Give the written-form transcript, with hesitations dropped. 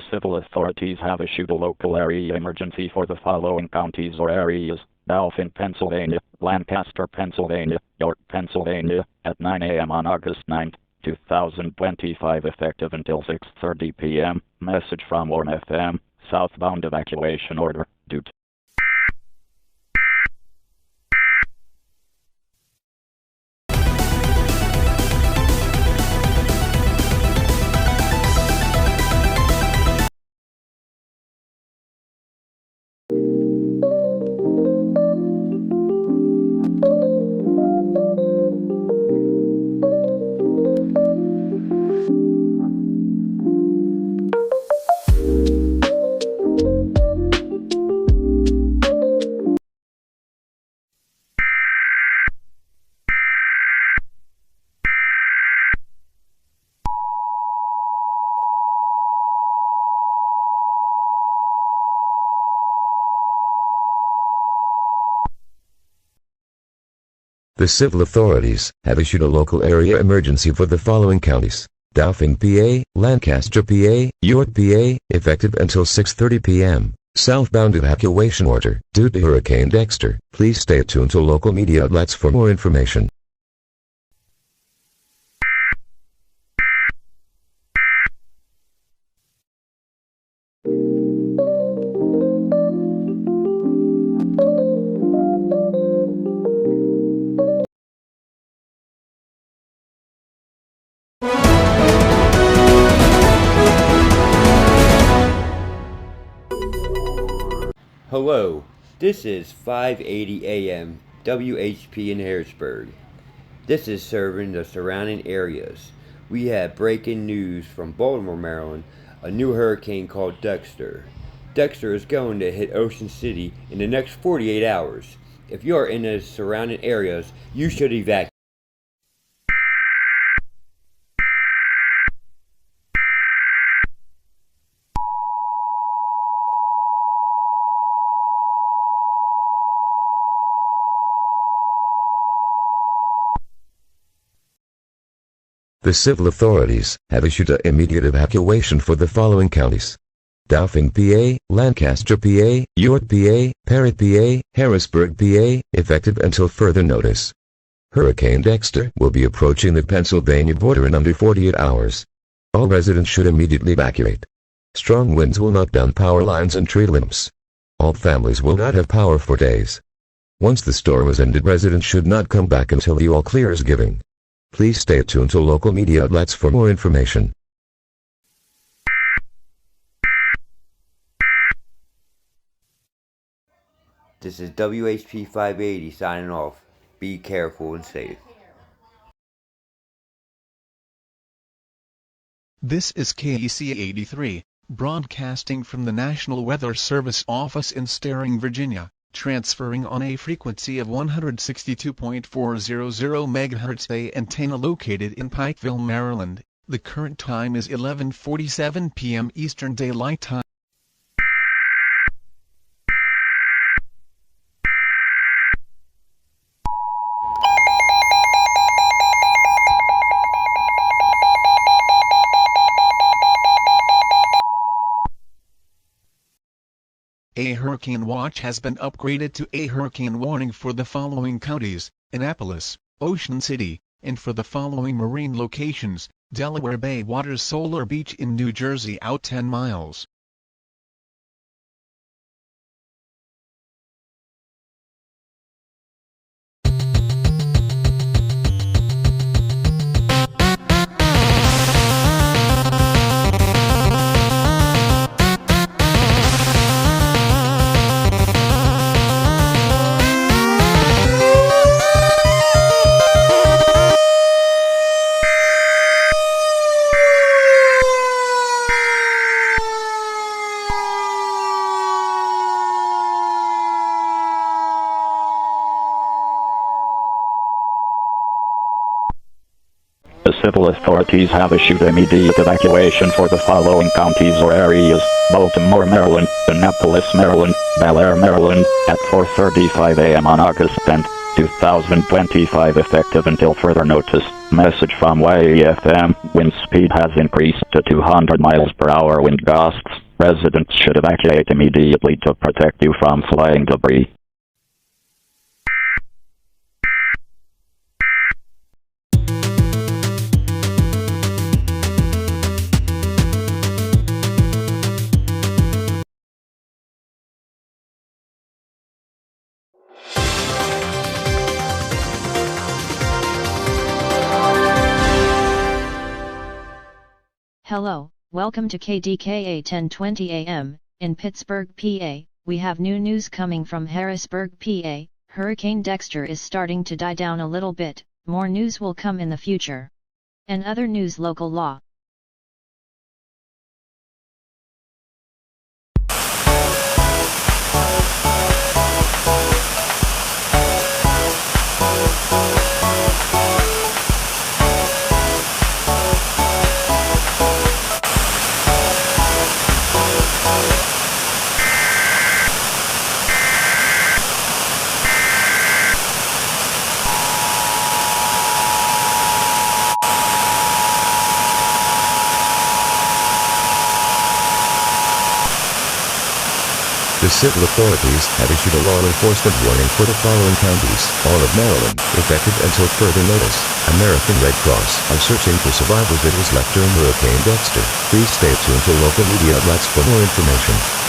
The civil authorities have issued a local area emergency for the following counties or areas: Dauphin, Pennsylvania; Lancaster, Pennsylvania; York, Pennsylvania, at 9 a.m. on August 9, 2025, effective until 6:30 p.m. Message from Warn FM. Southbound evacuation order. Due to The civil authorities have issued a local area emergency for the following counties: Dauphin, PA; Lancaster, PA; York, PA, effective until 6:30 p.m. Southbound evacuation order due to Hurricane Dexter. Please stay tuned to local media outlets for more information. Hello, this is 580 AM WHP in Harrisburg. This is serving the surrounding areas. We have breaking news from Baltimore, Maryland, a new hurricane called Dexter. Dexter is going to hit Ocean City in the next 48 hours. If you are in the surrounding areas, you should evacuate. The civil authorities have issued an immediate evacuation for the following counties: Dauphin, PA; Lancaster, PA; York, PA; Parrott, PA; Harrisburg, PA, effective until further notice. Hurricane Dexter will be approaching the Pennsylvania border in under 48 hours. All residents should immediately evacuate. Strong winds will knock down power lines and tree limbs. All families will not have power for days. Once the storm has ended, residents should not come back until the all clear is given. Please stay tuned to local media outlets for more information. This is WHP 580 signing off. Be careful and safe. This is KEC 83, broadcasting from the National Weather Service office in Staring, Virginia, transferring on a frequency of 162.400 MHz. A antenna located in Pikeville, Maryland. The current time is 11:47 p.m. Eastern Daylight Time. A hurricane watch has been upgraded to a hurricane warning for the following counties: Annapolis, Ocean City, and for the following marine locations: Delaware Bay Waters, Solar Beach in New Jersey, out 10 miles. civil authorities have issued immediate evacuation for the following counties or areas: Baltimore, Maryland; Annapolis, Maryland; Bel Air, Maryland, at 4:35 a.m. on August 10, 2025, effective until further notice. Message from YEFM. Wind speed has increased to 200 miles per hour wind gusts. Residents should evacuate immediately to protect you from flying debris. Hello, welcome to KDKA 1020 AM, in Pittsburgh, PA. We have new news coming from Harrisburg, PA. Hurricane Dexter is starting to die down a little bit. More news will come in the future. And other news: local law. The civil authorities have issued a law enforcement warning for the following counties: all of Maryland, effective until further notice. American Red Cross are searching for survivors that was left during Hurricane Dexter. Please stay tuned to local media outlets for more information.